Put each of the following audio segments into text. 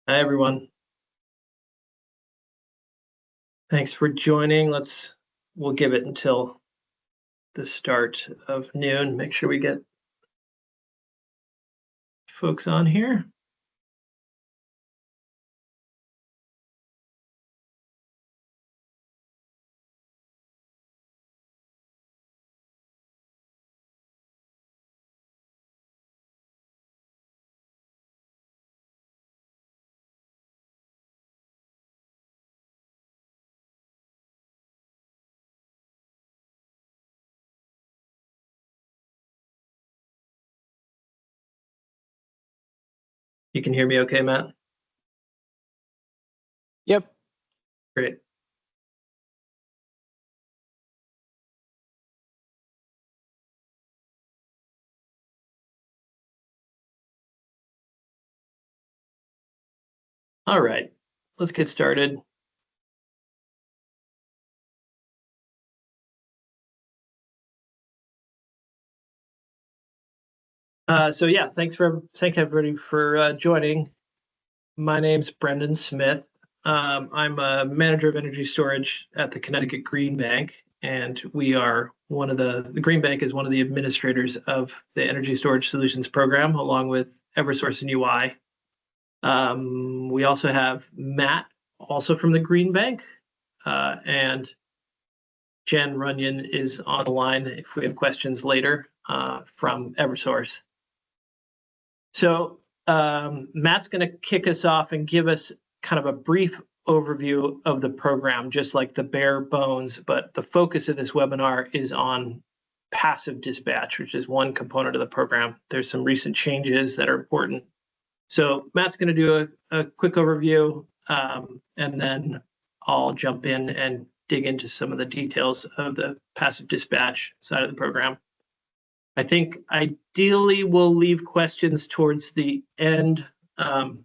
Hi, everyone. Thanks for joining. We'll give it until the start of noon. Make sure we get folks on here. You can hear me okay, Matt? Yep. Great. All right, let's get started. Thank everybody for joining. My name's Brendan Smith. I'm a manager of energy storage at the Connecticut Green Bank, and we are the Green Bank is one of the administrators of the Energy Storage Solutions program, along with Eversource and UI. We also have Matt, also from the Green Bank, and Jen Runyon is on the line if we have questions later from Eversource. So Matt's going to kick us off and give us kind of a brief overview of the program, just like the bare bones, but the focus of this webinar is on passive dispatch, which is one component of the program. There's some recent changes that are important. So Matt's going to do a quick overview, and then I'll jump in and dig into some of the details of the passive dispatch side of the program. I think ideally we'll leave questions towards the end. If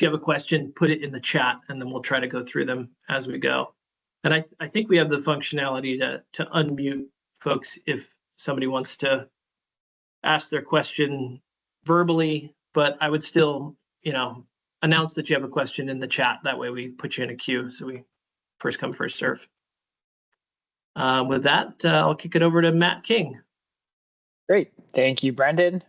you have a question, put it in the chat, and then we'll try to go through them as we go. And I think we have the functionality to unmute folks if somebody wants to ask their question verbally, but I would still, announce that you have a question in the chat. That way we put you in a queue, so we first come, first serve. With that, I'll kick it over to Matt King. Great. Thank you, Brendan.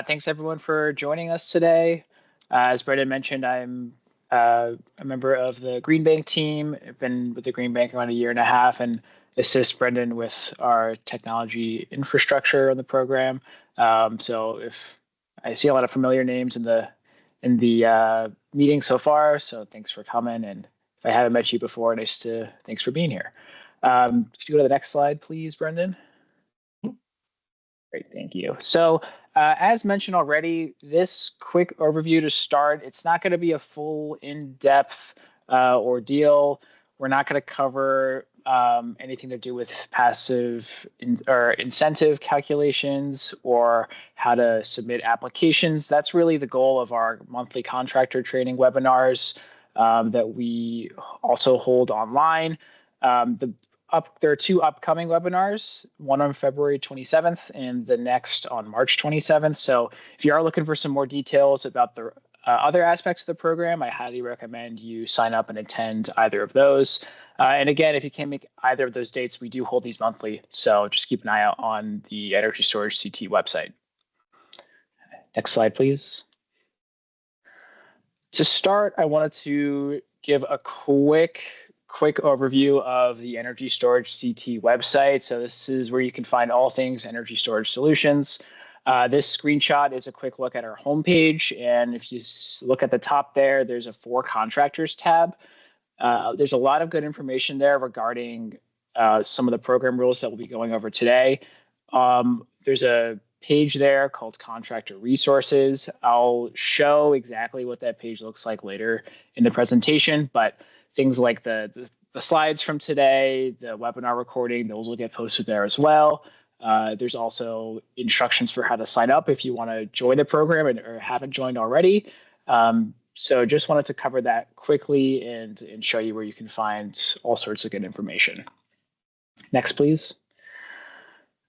Thanks, everyone, for joining us today. As Brendan mentioned, I'm a member of the Green Bank team. I've been with the Green Bank around 1.5 years and assist Brendan with our technology infrastructure on the program. So if I see a lot of familiar names in the meeting so far, so thanks for coming. And if I haven't met you before, thanks for being here. Could you go to the next slide, please, Brendan? Great, thank you. So as mentioned already, this quick overview to start, it's not going to be a full in-depth ordeal. We're not going to cover anything to do with passive or incentive calculations or how to submit applications. That's really the goal of our monthly contractor training webinars that we also hold online. There are 2 upcoming webinars, one on February 27th and the next on March 27th. So if you are looking for some more details about the other aspects of the program, I highly recommend you sign up and attend either of those. And again, if you can't make either of those dates, we do hold these monthly. So just keep an eye out on the Energy Storage CT website. Next slide, please. To start, I wanted to give a quick overview of the Energy Storage CT website. So this is where you can find all things energy storage solutions. This screenshot is a quick look at our homepage. And if you look at the top there, there's a For Contractors tab. There's a lot of good information there regarding some of the program rules that we'll be going over today. There's a page there called Contractor Resources. I'll show exactly what that page looks like later in the presentation, but things like the slides from today, the webinar recording, those will get posted there as well. There's also instructions for how to sign up if you want to join the program or haven't joined already. So just wanted to cover that quickly and show you where you can find all sorts of good information. Next, please.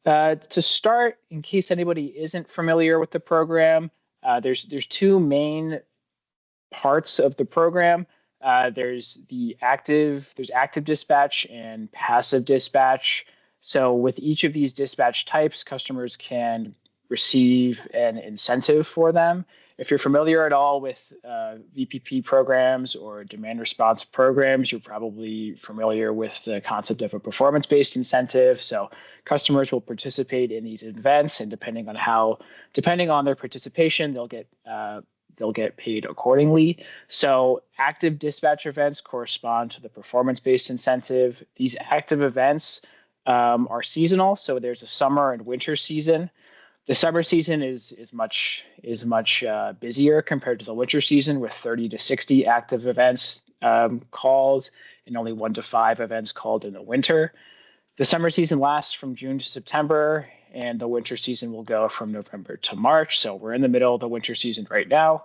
To start, in case anybody isn't familiar with the program, there's 2 main parts of the program. There's active dispatch and passive dispatch. So with each of these dispatch types, customers can receive an incentive for them. If you're familiar at all with VPP programs or demand response programs, you're probably familiar with the concept of a performance-based incentive. So customers will participate in these events, and depending on their participation, they'll get paid accordingly. So active dispatch events correspond to the performance-based incentive. These active events are seasonal, so there's a summer and winter season. The summer season is much busier compared to the winter season, with 30 to 60 active events called, and only 1 to 5 events called in the winter. The summer season lasts from June to September, and the winter season will go from November to March. So we're in the middle of the winter season right now.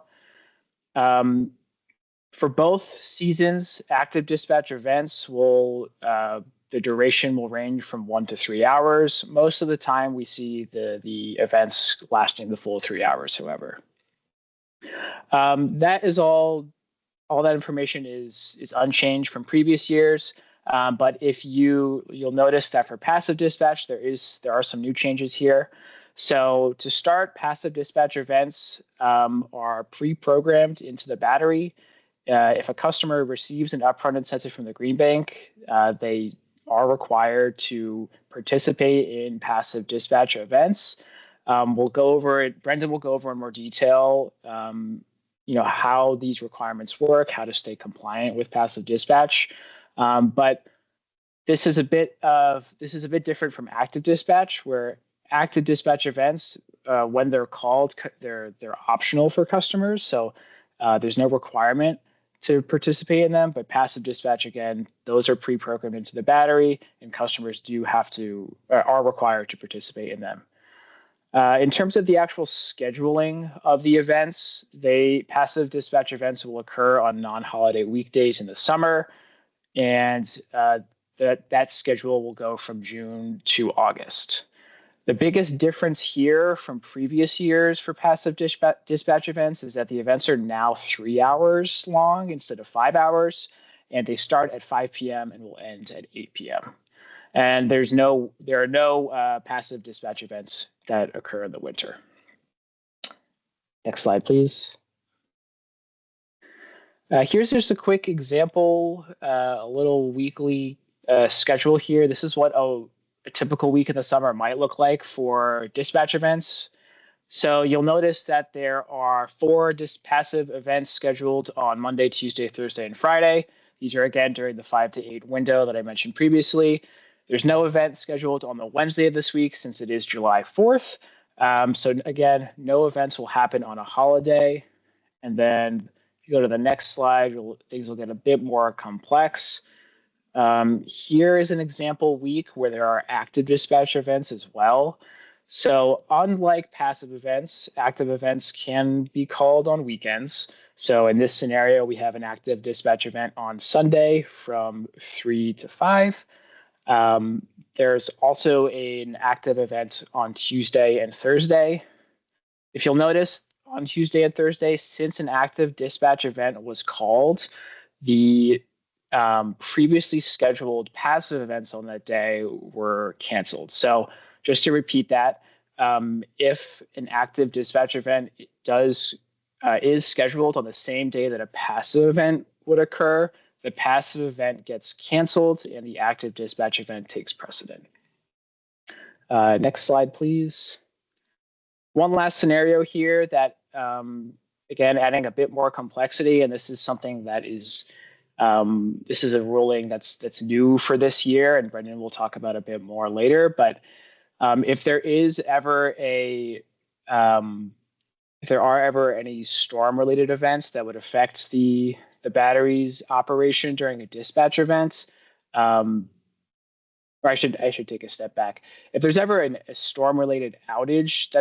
For both seasons, active dispatch events the duration will range from 1 to 3 hours. Most of the time, we see the events lasting the full 3 hours, however. That is all that information is unchanged from previous years. But if you'll notice that for passive dispatch, there are some new changes here. So to start, passive dispatch events are pre-programmed into the battery. If a customer receives an upfront incentive from the Green Bank, they are required to participate in passive dispatch events. We'll go over it. Brendan will go over in more detail, how these requirements work, how to stay compliant with passive dispatch. But this is a bit different from active dispatch, where active dispatch events, when they're called, they're optional for customers. So there's no requirement to participate in them, but passive dispatch, again, those are pre-programmed into the battery, and customers are required to participate in them. In terms of the actual scheduling of the events, passive dispatch events will occur on non-holiday weekdays in the summer, and that schedule will go from June to August. The biggest difference here from previous years for passive dispatch events is that the events are now 3 hours long instead of 5 hours, and they start at 5 p.m. and will end at 8 p.m. And there are no passive dispatch events that occur in the winter. Next slide, please. Here's just a quick example, a little weekly schedule here. This is what a typical week in the summer might look like for dispatch events. So you'll notice that there are 4 passive events scheduled on Monday, Tuesday, Thursday, and Friday. These are, again, during the 5 to 8 window that I mentioned previously. There's no event scheduled on the Wednesday of this week since it is July 4th. So again, no events will happen on a holiday. And then if you go to the next slide, things will get a bit more complex. Here is an example week where there are active dispatch events as well. So unlike passive events, active events can be called on weekends. So in this scenario, we have an active dispatch event on Sunday from 3 to 5. There's also an active event on Tuesday and Thursday. If you'll notice, on Tuesday and Thursday, since an active dispatch event was called, the previously scheduled passive events on that day were canceled. So just to repeat that, if an active dispatch event is scheduled on the same day that a passive event would occur, the passive event gets canceled and the active dispatch event takes precedent. Next slide, please. One last scenario here that, again, adding a bit more complexity, and this is something that is this is a ruling that's new for this year, and Brendan will talk about a bit more later. But if there are ever any storm-related events that would affect the battery's operation during a dispatch event, or I should take a step back. If there's ever a storm-related outage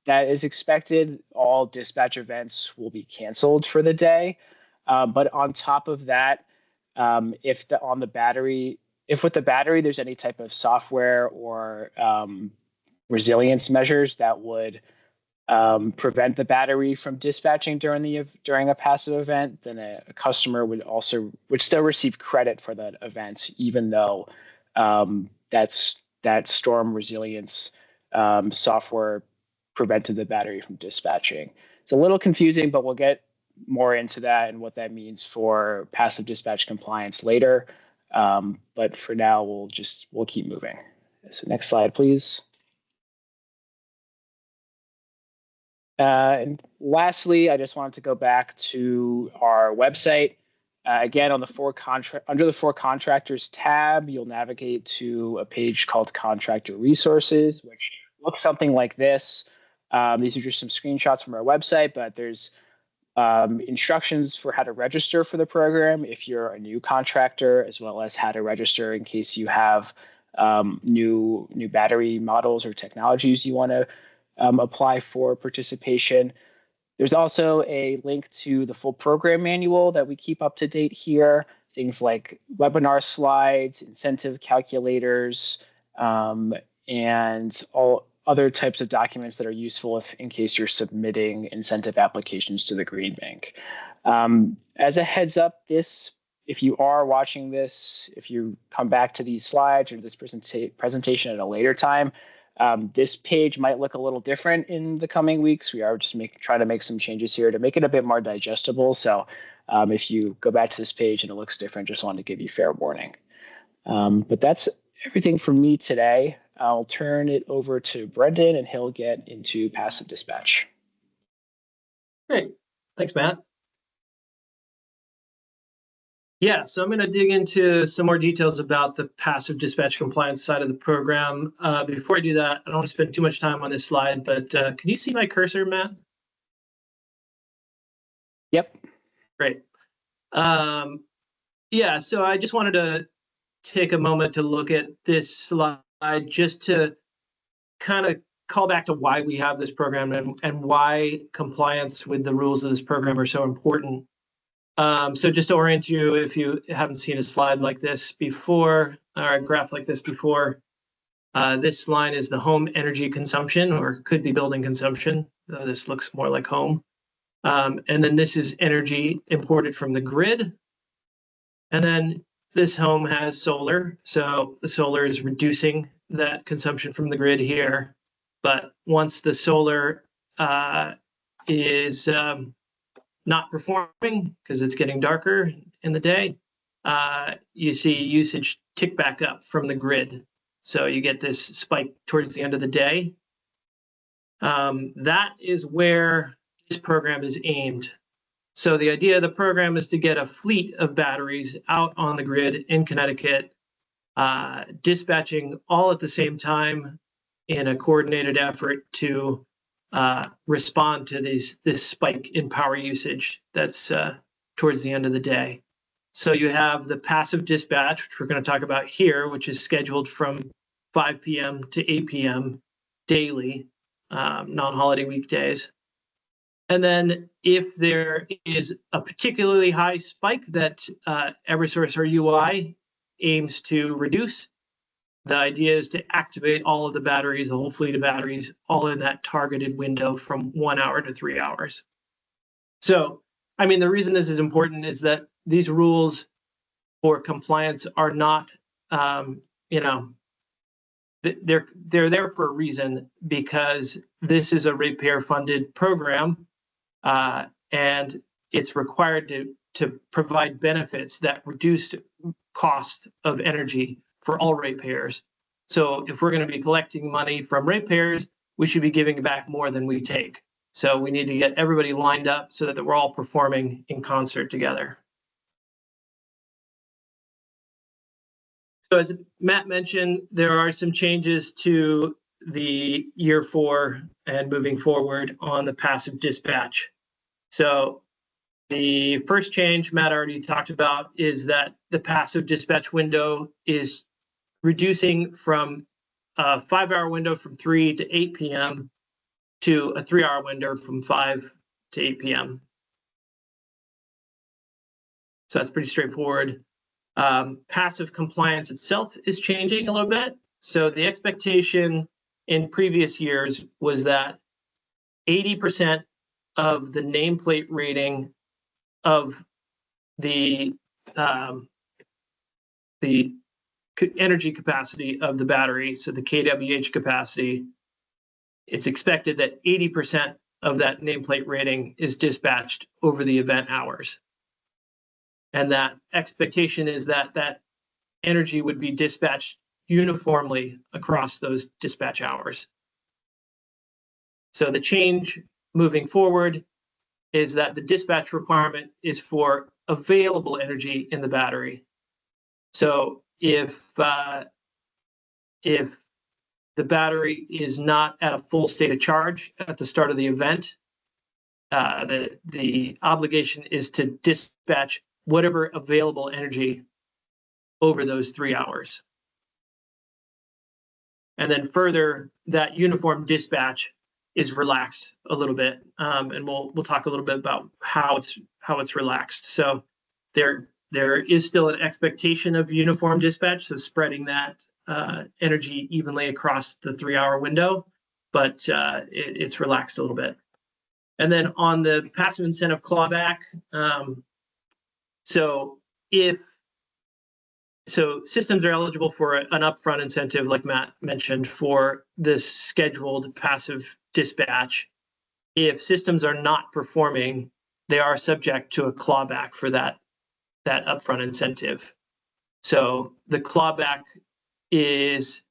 that is expected, all dispatch events will be canceled for the day. But on top of that, if with the battery there's any type of software or resilience measures that would prevent the battery from dispatching during a passive event, then a customer would still receive credit for that event, even though that storm resilience software prevented the battery from dispatching. It's a little confusing, but we'll get more into that and what that means for passive dispatch compliance later. But for now, we'll keep moving. So next slide, please. And lastly, I just wanted to go back to our website. Again, under the For Contractors tab, you'll navigate to a page called Contractor Resources, which looks something like this. These are just some screenshots from our website, but there's instructions for how to register for the program if you're a new contractor, as well as how to register in case you have new battery models or technologies you want to apply for participation. There's also a link to the full program manual that we keep up to date here, things like webinar slides, incentive calculators, and all other types of documents that are useful in case you're submitting incentive applications to the Green Bank. As a heads up, if you are watching this, if you come back to these slides or this presentation at a later time, this page might look a little different in the coming weeks. We are just trying to make some changes here to make it a bit more digestible. So if you go back to this page and it looks different, just wanted to give you fair warning. But that's everything from me today. I'll turn it over to Brendan and he'll get into passive dispatch. Great. Thanks, Matt. Yeah, so I'm going to dig into some more details about the passive dispatch compliance side of the program. Before I do that, I don't want to spend too much time on this slide, but can you see my cursor, Matt? Yep. Great. Yeah, so I just wanted to take a moment to look at this slide just to kind of call back to why we have this program and why compliance with the rules of this program are so important. So just to orient you, if you haven't seen a slide like this before, or a graph like this before, this line is the home energy consumption, or could be building consumption. This looks more like home. And then this is energy imported from the grid. And then this home has solar. So the solar is reducing that consumption from the grid here. But once the solar is not performing because it's getting darker in the day, you see usage tick back up from the grid. So you get this spike towards the end of the day. That is where this program is aimed. So the idea of the program is to get a fleet of batteries out on the grid in Connecticut, dispatching all at the same time in a coordinated effort to respond to this spike in power usage that's towards the end of the day. So you have the passive dispatch, which we're going to talk about here, which is scheduled from 5 p.m. to 8 p.m. daily, non-holiday weekdays. And then if there is a particularly high spike that Eversource or UI aims to reduce, the idea is to activate all of the batteries, the whole fleet of batteries, all in that targeted window from 1 hour to 3 hours. So, I mean, the reason this is important is that these rules for compliance are not, they're there for a reason, because this is a ratepayer-funded program, and it's required to provide benefits that reduce cost of energy for all ratepayers. So if we're going to be collecting money from ratepayers, we should be giving back more than we take. So we need to get everybody lined up so that we're all performing in concert together. So as Matt mentioned, there are some changes to the year 4 and moving forward on the passive dispatch. So the first change Matt already talked about is that the passive dispatch window is reducing from a 5-hour window from 3 to 8 p.m. to a 3-hour window from 5 to 8 p.m. So that's pretty straightforward. Passive compliance itself is changing a little bit. So the expectation in previous years was that 80% of the nameplate rating of the energy capacity of the battery, so the kWh capacity, it's expected that 80% of that nameplate rating is dispatched over the event hours. And that expectation is that that energy would be dispatched uniformly across those dispatch hours. So the change moving forward is that the dispatch requirement is for available energy in the battery. So if the battery is not at a full state of charge at the start of the event, the obligation is to dispatch whatever available energy over those 3 hours. And then further, that uniform dispatch is relaxed a little bit, and we'll talk a little bit about how it's relaxed. So there is still an expectation of uniform dispatch, so spreading that energy evenly across the 3 hour window, but it's relaxed a little bit. And then on the passive incentive clawback, so systems are eligible for an upfront incentive, like Matt mentioned, for this scheduled passive dispatch. If systems are not performing, they are subject to a clawback for that upfront incentive. So the clawback is,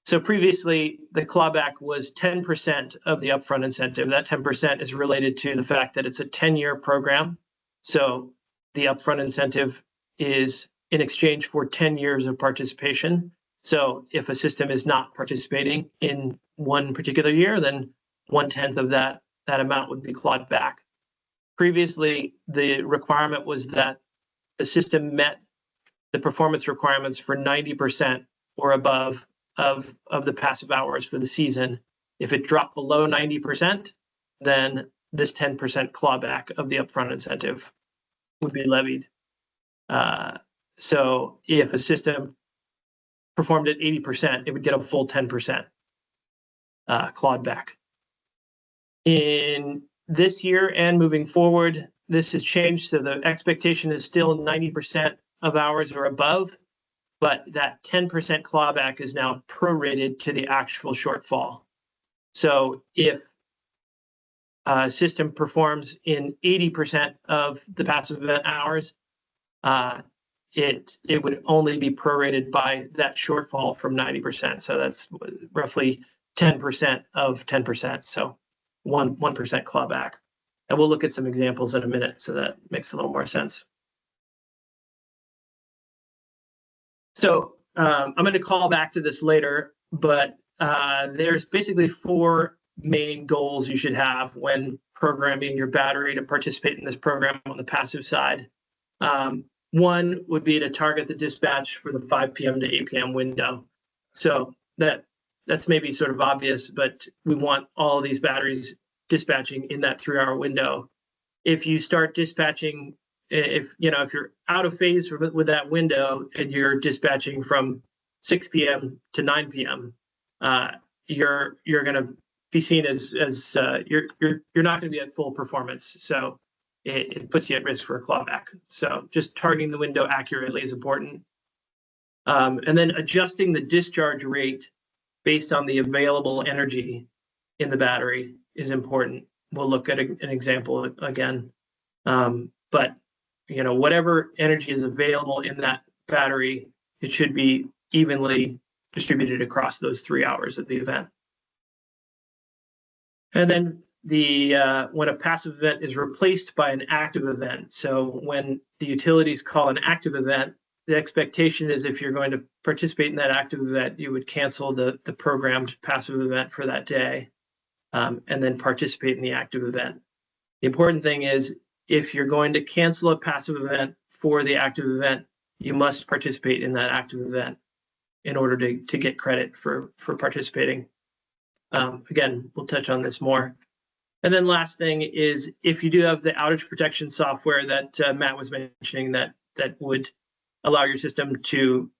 so previously the clawback was 10% of the upfront incentive. That 10% is related to the fact that it's a 10-year program. So the upfront incentive is in exchange for 10 years of participation. So if a system is not participating in one particular year, then 1/10 of that amount would be clawed back. Previously, the requirement was that the system met the performance requirements for 90% or above of the passive hours for the season. If it dropped below 90%, then this 10% clawback of the upfront incentive would be levied. So if a system performed at 80%, it would get a full 10% clawed back. In this year and moving forward, this has changed. So the expectation is still 90% of hours or above, but that 10% clawback is now prorated to the actual shortfall. So if a system performs in 80% of the passive event hours, it would only be prorated by that shortfall from 90%. So that's roughly 10% of 10%. So 1% clawback. And we'll look at some examples in a minute, so that makes a little more sense. So I'm going to call back to this later, but there's basically 4 main goals you should have when programming your battery to participate in this program on the passive side. One would be to target the dispatch for the 5 p.m. to 8 p.m. window. So that's maybe sort of obvious, but we want all of these batteries dispatching in that 3 hour window. If you start dispatching, if you're out of phase with that window and you're dispatching from 6 p.m. to 9 p.m., you're going to be seen as you're not going to be at full performance. So it puts you at risk for a clawback. So just targeting the window accurately is important. And then adjusting the discharge rate based on the available energy in the battery is important. We'll look at an example again. But whatever energy is available in that battery, it should be evenly distributed across those 3 hours of the event. And then when a passive event is replaced by an active event. So when the utilities call an active event, the expectation is if you're going to participate in that active event, you would cancel the programmed passive event for that day, and then participate in the active event. The important thing is, if you're going to cancel a passive event for the active event, you must participate in that active event in order to get credit for participating. Again, we'll touch on this more. And then last thing is, if you do have the outage protection software that Matt was mentioning, that would allow your system to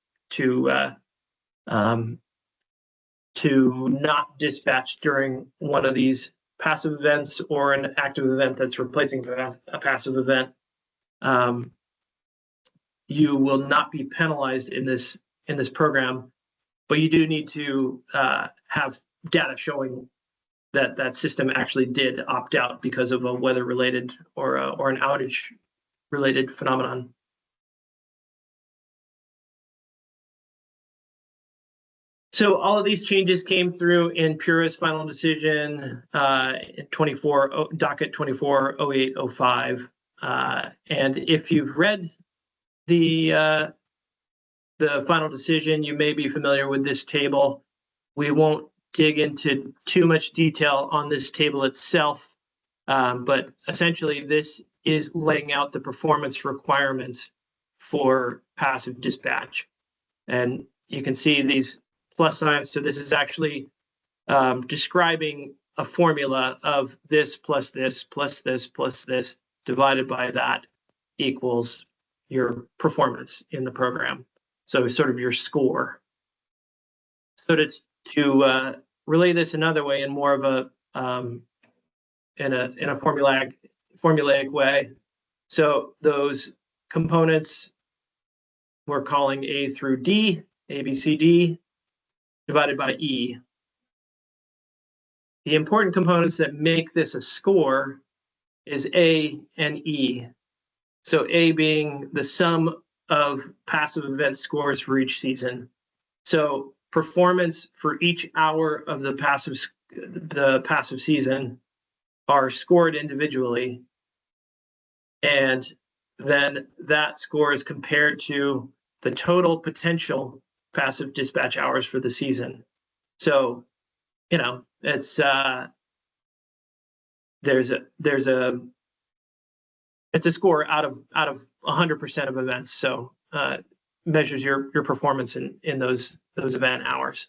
not dispatch during one of these passive events or an active event that's replacing a passive event, you will not be penalized in this program, but you do need to have data showing that that system actually did opt out because of a weather-related or an outage-related phenomenon. So all of these changes came through in Pura's final decision, docket 240805. And if you've read the final decision, you may be familiar with this table. We won't dig into too much detail on this table itself, but essentially this is laying out the performance requirements for passive dispatch. And you can see these plus signs. So this is actually describing a formula of this plus this plus this plus this divided by that equals your performance in the program. So sort of your score. So to relay this another way in more of a in a formulaic way. So those components we're calling A through D, A, B, C, D, divided by E. The important components that make this a score is A and E. So A being the sum of passive event scores for each season. So performance for each hour of the passive season are scored individually, and then that score is compared to the total potential passive dispatch hours for the season. So, you know, it's it's a score out of 100% of events. So measures your performance in those event hours.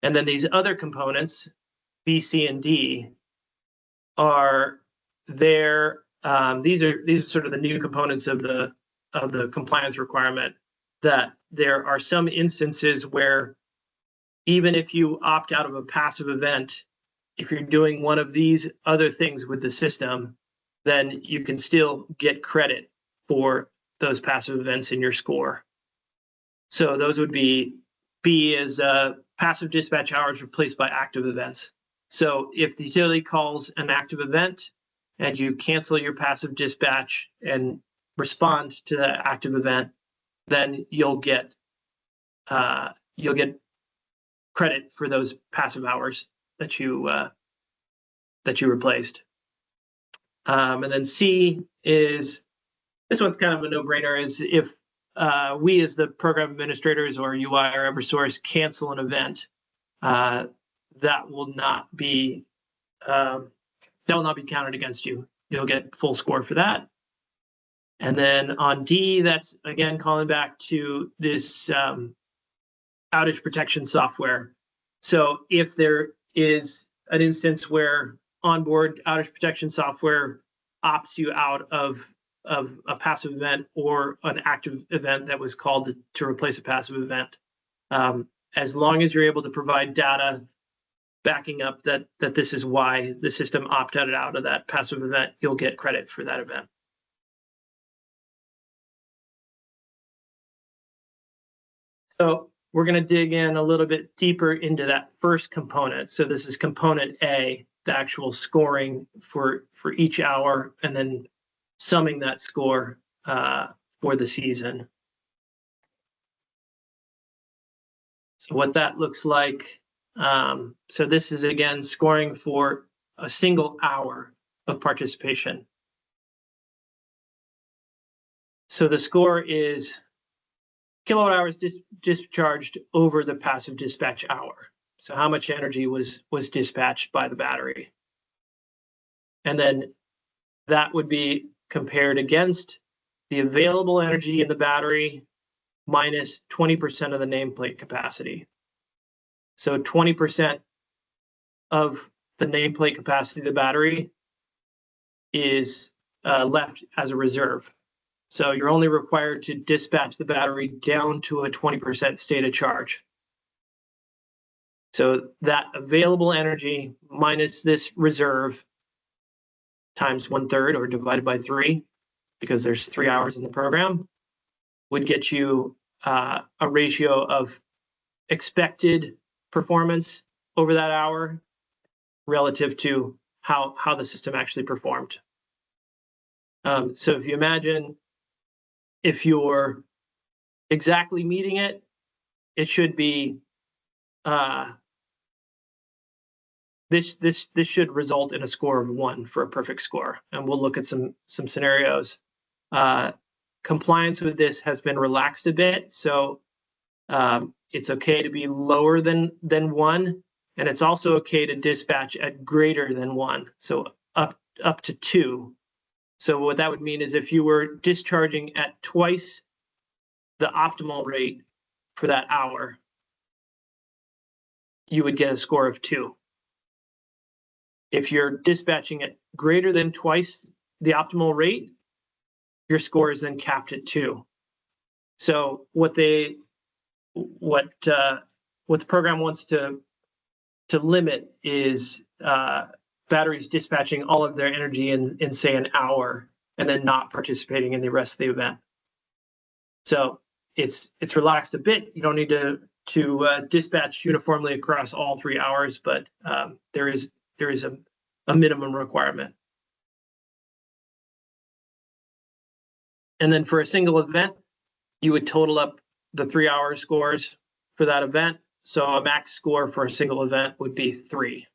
And then these other components, B, C, and D, are there. These are sort of the new components of the compliance requirement, that there are some instances where even if you opt out of a passive event, if you're doing one of these other things with the system, then you can still get credit for those passive events in your score. So those would be B is passive dispatch hours replaced by active events. So if the utility calls an active event and you cancel your passive dispatch and respond to that active event, then you'll get credit for those passive hours that you replaced. And then C is, this one's kind of a no-brainer, is if we as the program administrators or UI or Eversource cancel an event, that will not be counted against you. You'll get full score for that. And then on D, that's again calling back to this outage protection software. So if there is an instance where onboard outage protection software opts you out of a passive event or an active event that was called to replace a passive event, as long as you're able to provide data backing up that this is why the system opted out of that passive event, you'll get credit for that event. So we're going to dig in a little bit deeper into that first component. So this is component A, the actual scoring for each hour, and then summing that score for the season. So what that looks like, so this is again scoring for a single hour of participation. So the score is kilowatt hours discharged over the passive dispatch hour. So how much energy was dispatched by the battery. And then that would be compared against the available energy in the battery minus 20% of the nameplate capacity. So 20% of the nameplate capacity of the battery is left as a reserve. So you're only required to dispatch the battery down to a 20% state of charge. So that available energy minus this reserve times 1/3 or divided by 3, because there's 3 hours in the program, would get you a ratio of expected performance over that hour relative to how the system actually performed. So if you imagine if you're exactly meeting it, it should be this should result in a score of 1 for a perfect score, and we'll look at some scenarios. Compliance with this has been relaxed a bit, so it's okay to be lower than 1, and it's also okay to dispatch at greater than 1, so up to 2. So what that would mean is if you were discharging at twice the optimal rate for that hour, you would get a score of 2. If you're dispatching at greater than twice the optimal rate, your score is then capped at 2. So what the program wants to limit is batteries dispatching all of their energy in say an hour and then not participating in the rest of the event. So it's relaxed a bit. You don't need to dispatch uniformly across all 3 hours, but there is a minimum requirement. And then for a single event, you would total up the 3-hour scores for that event. So a max score for a single event would be 3.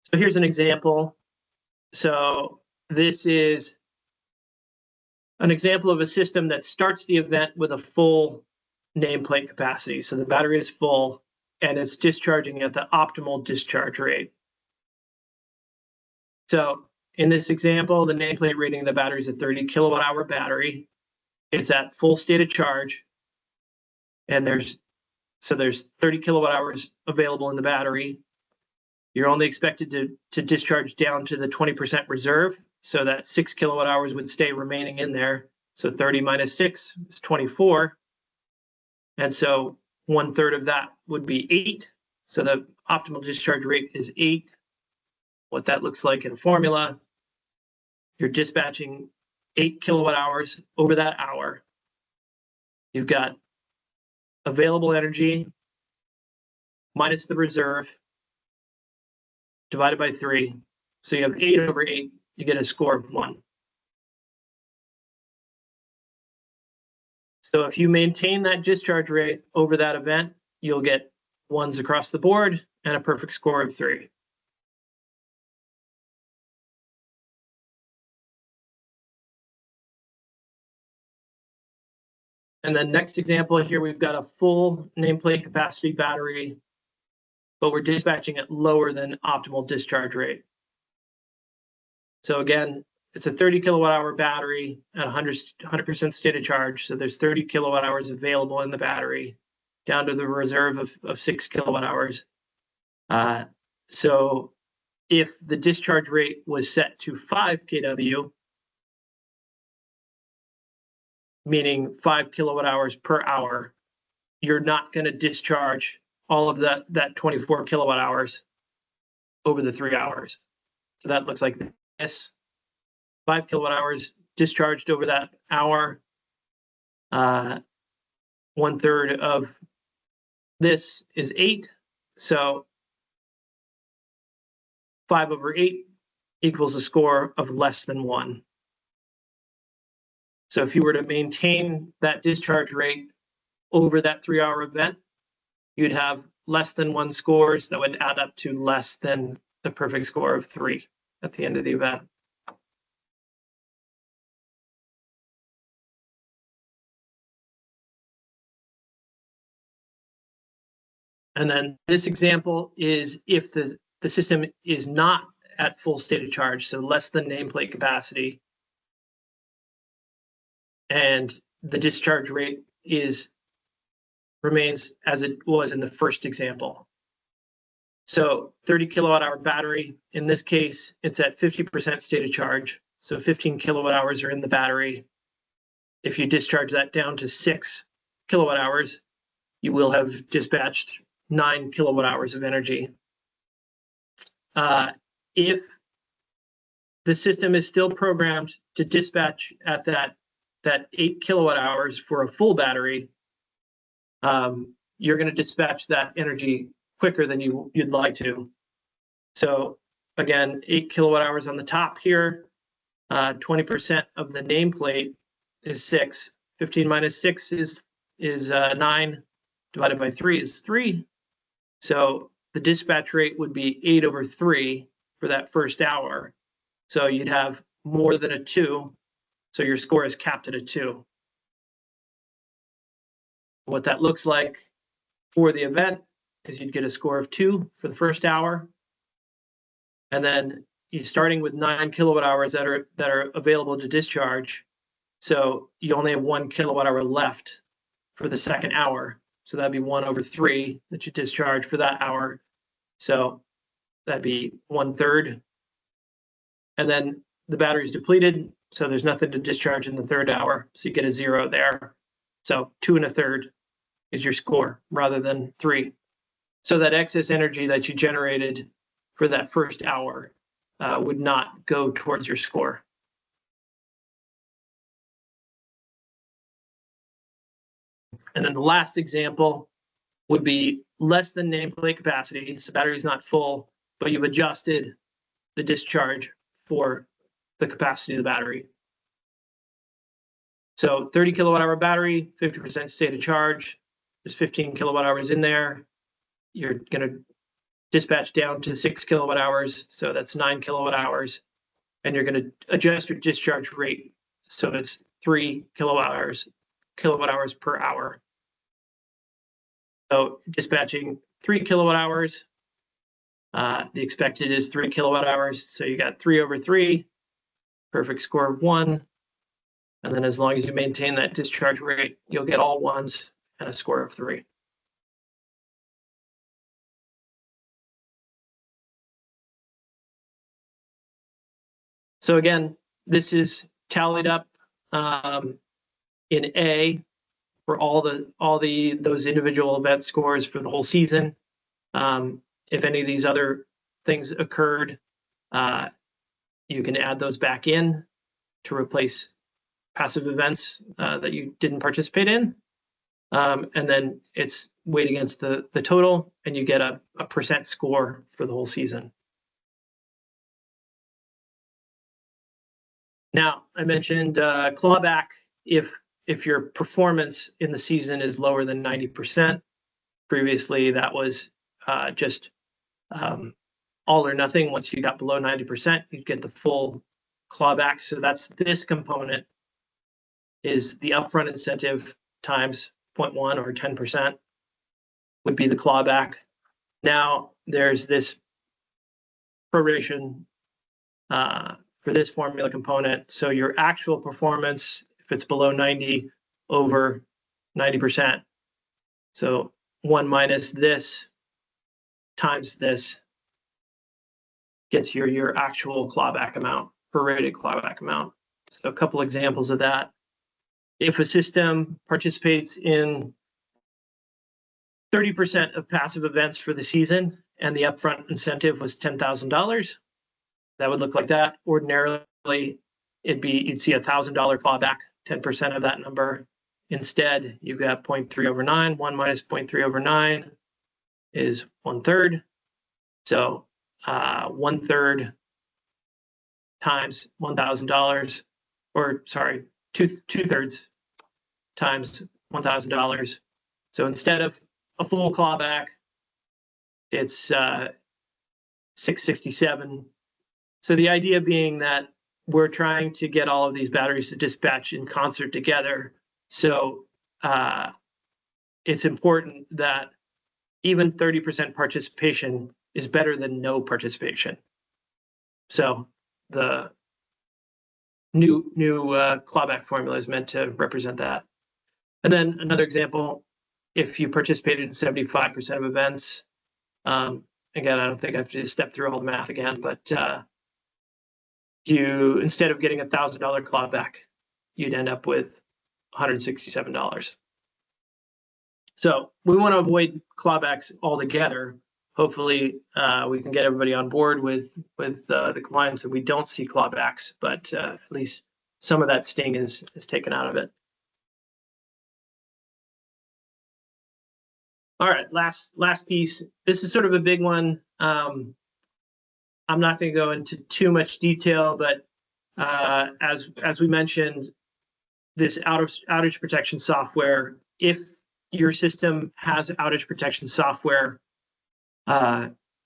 So here's an example. So this is an example of a system that starts the event with a full nameplate capacity. So the battery is full and it's discharging at the optimal discharge rate. So in this example, the nameplate rating of the battery is a 30 kilowatt hour battery. It's at full state of charge. And there's 30 kilowatt hours available in the battery. You're only expected to discharge down to the 20% reserve. So that 6 kilowatt hours would stay remaining in there. So 30 minus 6 is 24. And so 1/3 of that would be 8. So the optimal discharge rate is 8. What that looks like in a formula, you're dispatching 8 kilowatt hours over that hour. You've got available energy minus the reserve divided by 3. So you have 8 over 8, you get a score of 1. So if you maintain that discharge rate over that event, you'll get 1s across the board and a perfect score of 3. And then next example here, we've got a full nameplate capacity battery, but we're dispatching at lower than optimal discharge rate. So again, it's a 30 kilowatt hour battery at 100% state of charge. So there's 30 kilowatt hours available in the battery down to the reserve of 6 kilowatt hours. So if the discharge rate was set to 5 kW, meaning 5 kilowatt hours per hour, you're not going to discharge all of that 24 kilowatt hours over the 3 hours. So that looks like this. 5 kilowatt hours discharged over that hour. 1/3 of this is 8. So 5 over 8 equals a score of less than 1. So if you were to maintain that discharge rate over that 3-hour event, you'd have less than 1 scores that would add up to less than the perfect score of 3 at the end of the event. And then this example is if the system is not at full state of charge, so less than nameplate capacity, and the discharge rate remains as it was in the first example. So 30 kilowatt hour battery, in this case, it's at 50% state of charge. So 15 kilowatt hours are in the battery. If you discharge that down to 6 kilowatt hours, you will have dispatched 9 kilowatt hours of energy. If the system is still programmed to dispatch at that 8 kilowatt hours for a full battery, you're going to dispatch that energy quicker than you'd like to. So again, 8 kilowatt hours on the top here, 20% of the nameplate is 6. 15 minus 6 is 9, divided by 3 is 3. So the dispatch rate would be 8 over 3 for that first hour. So you'd have more than a 2. So your score is capped at a 2. What that looks like for the event is you'd get a score of 2 for the first hour. And then you're starting with 9 kilowatt hours that are available to discharge. So you only have 1 kilowatt hour left for the second hour. So that'd be 1 over 3 that you discharge for that hour. So that'd be 1/3. And then the battery's depleted, so there's nothing to discharge in the third hour. So you get a 0 there. So 2 1/3 is your score rather than 3. So that excess energy that you generated for that first hour would not go towards your score. And then the last example would be less than nameplate capacity. So battery's not full, but you've adjusted the discharge for the capacity of the battery. So 30 kilowatt hour battery, 50% state of charge. There's 15 kilowatt hours in there. You're going to dispatch down to 6 kilowatt hours. So that's 9 kilowatt hours. And you're going to adjust your discharge rate. So it's 3 kilowatt hours per hour. So dispatching 3 kilowatt hours. The expected is 3 kilowatt hours. So you got 3 over 3, perfect score of 1. And then as long as you maintain that discharge rate, you'll get all 1s and a score of 3. So again, this is tallied up in A for all those individual event scores for the whole season. If any of these other things occurred, you can add those back in to replace passive events that you didn't participate in. And then it's weighed against the total, and you get a percent score for the whole season. Now, I mentioned clawback if your performance in the season is lower than 90%. Previously, that was just all or nothing. Once you got below 90%, you'd get the full clawback. So that's this component is the upfront incentive times 0.1 or 10% would be the clawback. Now there's this proration for this formula component. So your actual performance, if it's below 90 over 90%, so 1 minus this times this gets your actual clawback amount, prorated clawback amount. So a couple examples of that. If a system participates in 30% of passive events for the season and the upfront incentive was $10,000, that would look like that. Ordinarily, you'd see a $1,000 clawback, 10% of that number. Instead, you've got 0.3 over 9. 1 minus 0.3 over 9 is 1/3. So 1/3 times $1,000, or sorry, 2/3 times $1,000. So instead of a full clawback, it's $667. So the idea being that we're trying to get all of these batteries to dispatch in concert together. So it's important that even 30% participation is better than no participation. So the new clawback formula is meant to represent that. And then another example, if you participated in 75% of events, again, I don't think I have to step through all the math again, but you, instead of getting $1,000 clawback, you'd end up with $167. So we want to avoid clawbacks altogether. Hopefully, we can get everybody on board with the compliance and we don't see clawbacks, but at least some of that sting is taken out of it. All right, last piece. This is sort of a big one. I'm not going to go into too much detail, but as we mentioned, this outage protection software, if your system has outage protection software,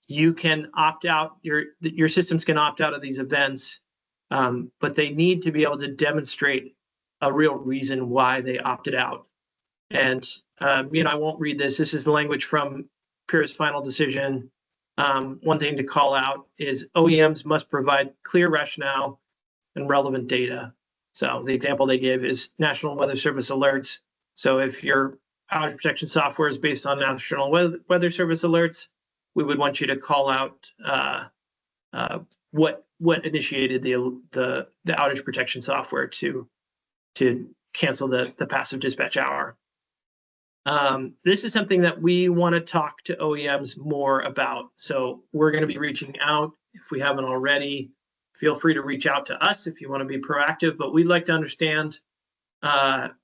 you can opt out. Your systems can opt out of these events, but they need to be able to demonstrate a real reason why they opted out. And I won't read this. This is the language from Pure's final decision. One thing to call out is OEMs must provide clear rationale and relevant data. So the example they give is National Weather Service alerts. So if your outage protection software is based on National Weather Service alerts, we would want you to call out what initiated the outage protection software to cancel the passive dispatch hour. This is something that we want to talk to OEMs more about. So we're going to be reaching out if we haven't already. Feel free to reach out to us if you want to be proactive, but we'd like to understand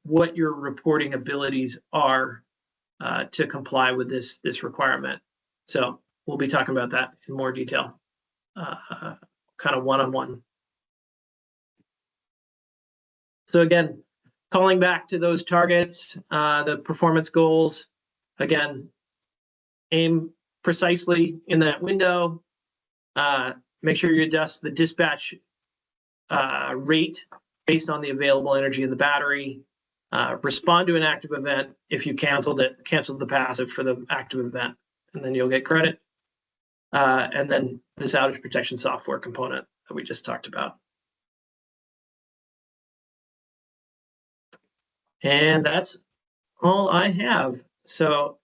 what your reporting abilities are to comply with this requirement. So we'll be talking about that in more detail, kind of one-on-one. So again, calling back to those targets, the performance goals, again, aim precisely in that window. Make sure you adjust the dispatch rate based on the available energy in the battery. Respond to an active event if you canceled the passive for the active event, and then you'll get credit. And then this outage protection software component that we just talked about. And that's all I have. So,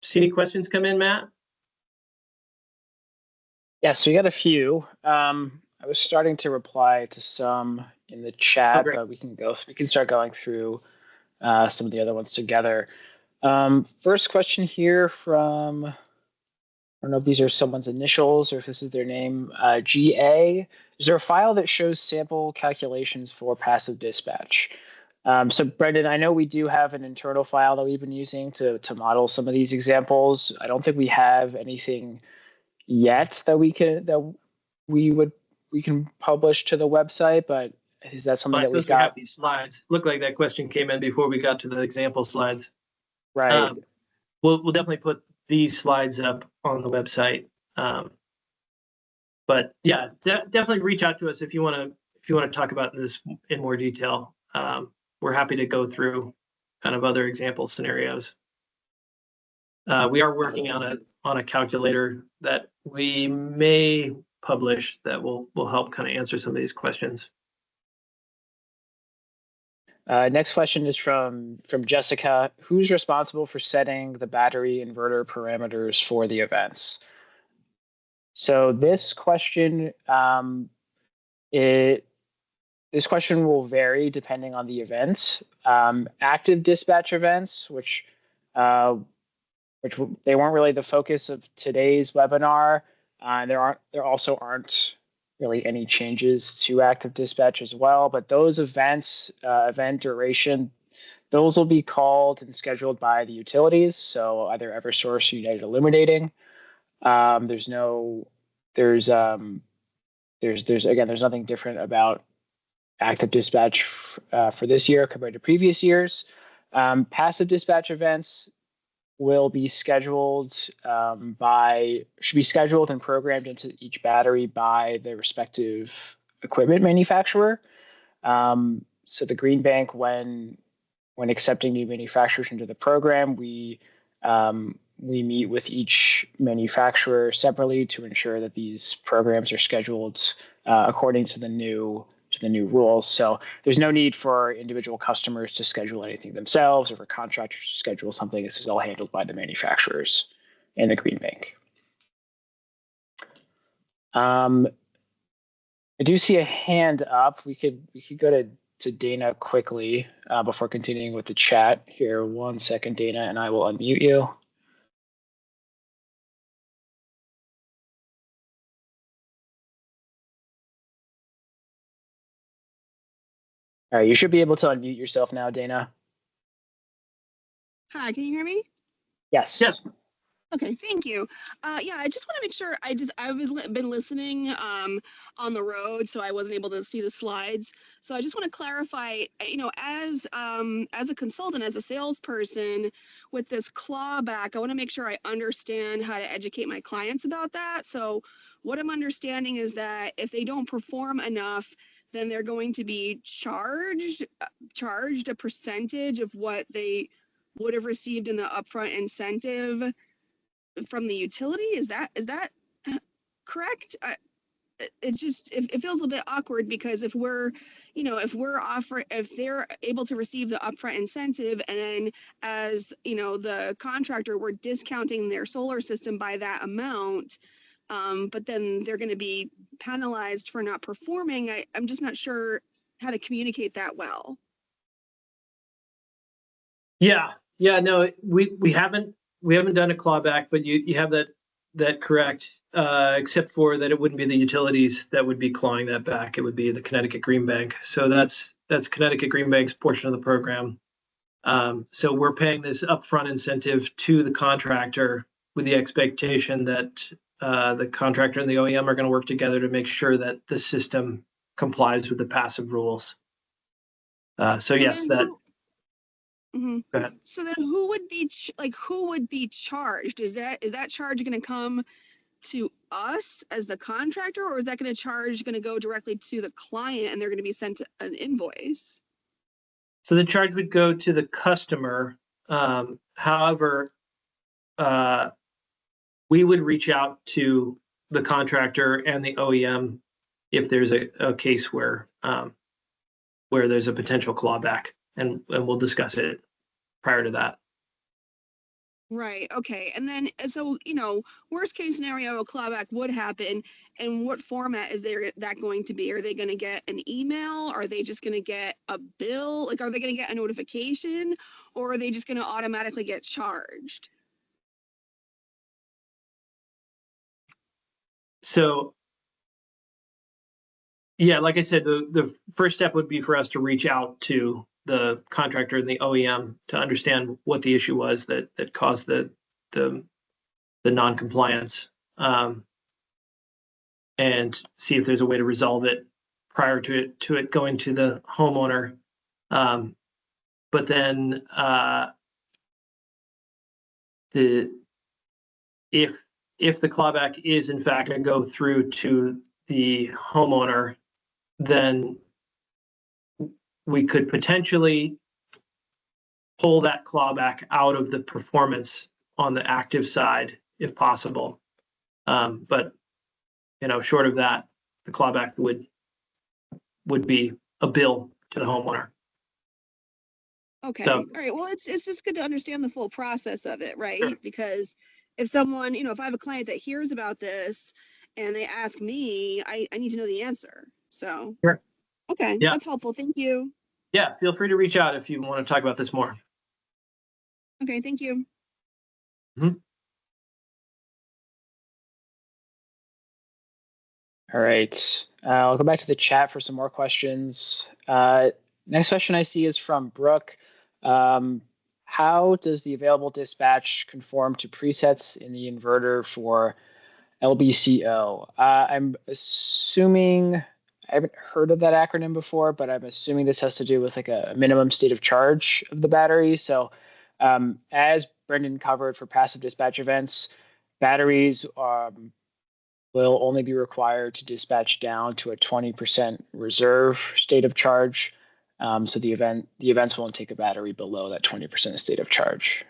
see any questions come in, Matt? Yes, we got a few. I was starting to reply to some in the chat, but we can start going through some of the other ones together. First question here from, I don't know if these are someone's initials or if this is their name, GA. Is there a file that shows sample calculations for passive dispatch? So Brendan, I know we do have an internal file that we've been using to model some of these examples. I don't think we have anything yet that we can publish to the website, but is that something that we've got? We have these slides. Looked like that question came in before we got to the example slides. Right. We'll definitely put these slides up on the website. But yeah, definitely reach out to us if you want to talk about this in more detail. We're happy to go through kind of other example scenarios. We are working on a calculator that we may publish that will help kind of answer some of these questions. Next question is from Jessica. Who's responsible for setting the battery inverter parameters for the events? So this question this question will vary depending on the events. Active dispatch events, which they weren't really the focus of today's webinar. There also aren't really any changes to active dispatch as well, but those events, event duration, those will be called and scheduled by the utilities. So either Eversource or United Illuminating. There's nothing different about active dispatch for this year compared to previous years. Passive dispatch events will be scheduled should be scheduled and programmed into each battery by the respective equipment manufacturer. So the Green Bank, when accepting new manufacturers into the program, we meet with each manufacturer separately to ensure that these programs are scheduled according to the new rules. So there's no need for individual customers to schedule anything themselves or for contractors to schedule something. This is all handled by the manufacturers and the Green Bank. I do see a hand up. We could go to to Dana quickly before continuing with the chat. Here, 1 second, Dana, and I will unmute you. All right, you should be able to unmute yourself now, Dana. Hi, can you hear me? Yes. Yes. Okay, thank you. Yeah, I just want to make sure. Been listening on the road, so I wasn't able to see the slides. So I just want to clarify. As a consultant, as a salesperson, with this clawback, I want to make sure I understand how to educate my clients about that. So what I'm understanding is that if they don't perform enough, then they're going to be charged a percentage of what they would have received in the upfront incentive from the utility. Is that correct? It feels a bit awkward, because if they're able to receive the upfront incentive, and then as the contractor, we're discounting their solar system by that amount, but then they're going to be penalized for not performing. I'm just not sure how to communicate that well. Yeah. No, we haven't done a clawback, but you have that correct. Except for that, it wouldn't be the utilities that would be clawing that back. It would be the Connecticut Green Bank. So that's Connecticut Green Bank's portion of the program. So we're paying this upfront incentive to the contractor with the expectation that the contractor and the OEM are going to work together to make sure that the system complies with the passive rules. So yes, that. Mm-hmm. Go ahead. So then, who would be charged? Is that charge going to come to us as the contractor, or is that going to go directly to the client, and they're going to be sent an invoice? So the charge would go to the customer. However, we would reach out to the contractor and the OEM if there's a case where there's a potential clawback, and we'll discuss it prior to that. Right. Okay. And then, so, worst case scenario, a clawback would happen. And what format is that going to be? Are they going to get an email? Are they just going to get a bill? Like, are they going to get a notification, or are they just going to automatically get charged? So, yeah, like I said, the first step would be for us to reach out to the contractor and the OEM to understand what the issue was that caused the non-compliance, and see if there's a way to resolve it prior to it going to the homeowner. But then if the clawback is in fact going to go through to the homeowner, then we could potentially pull that clawback out of the performance on the active side if possible. But short of that, the clawback would be a bill to the homeowner. Okay. So, all right. Well, it's just good to understand the full process of it, right? Sure. Because if someone, if I have a client that hears about this and they ask me, I need to know the answer. So, Sure. Okay. Yeah. That's helpful. Thank you. Yeah, feel free to reach out if you want to talk about this more. Okay. Thank you. All right. I'll go back to the chat for some more questions. Next question I see is from Brooke. How does the available dispatch conform to presets in the inverter for LBCO? I'm assuming, I haven't heard of that acronym before, but I'm assuming this has to do with like a minimum state of charge of the battery. So as Brendan covered for passive dispatch events, batteries will only be required to dispatch down to a 20% reserve state of charge. So the events won't take a battery below that 20% state of charge.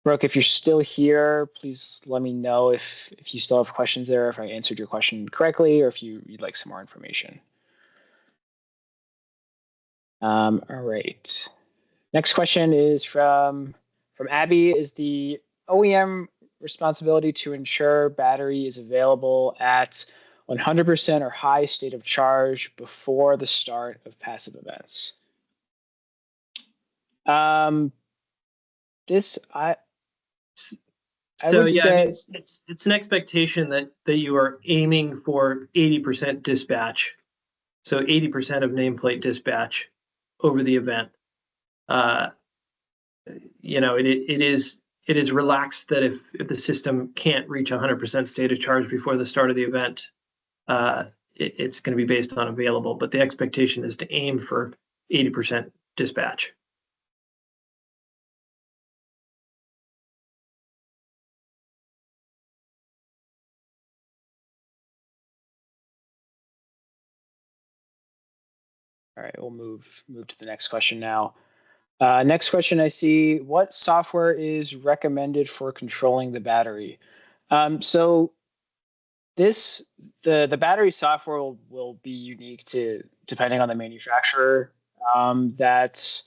Brooke, if you're still here, please let me know if you still have questions there, if I answered your question correctly, or if you'd like some more information. All right. Next question is from Abby. Is the OEM responsibility to ensure battery is available at 100% or high state of charge before the start of passive events. This I So would yeah, I say mean, it's an expectation that you are aiming for 80% dispatch. So 80% of nameplate dispatch over the event. You know, it is relaxed that if the system can't reach 100% state of charge before the start of the event, it's going to be based on available. But the expectation is to aim for 80% dispatch. all right. We'll move to the next question now. Next question I see: what software is recommended for controlling the battery? So the battery software will be unique to depending on the manufacturer that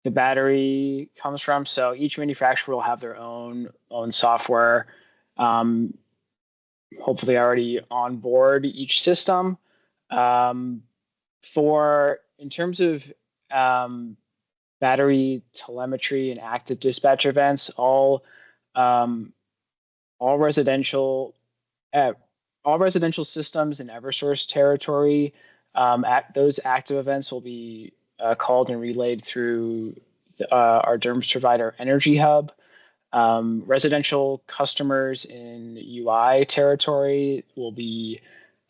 the battery comes from. So each manufacturer will have their own software, hopefully already on board each system. For in terms of battery telemetry and active dispatch events, all residential systems in Eversource territory, those active events will be called and relayed through our DERMS provider Energy Hub. Residential customers in UI territory will be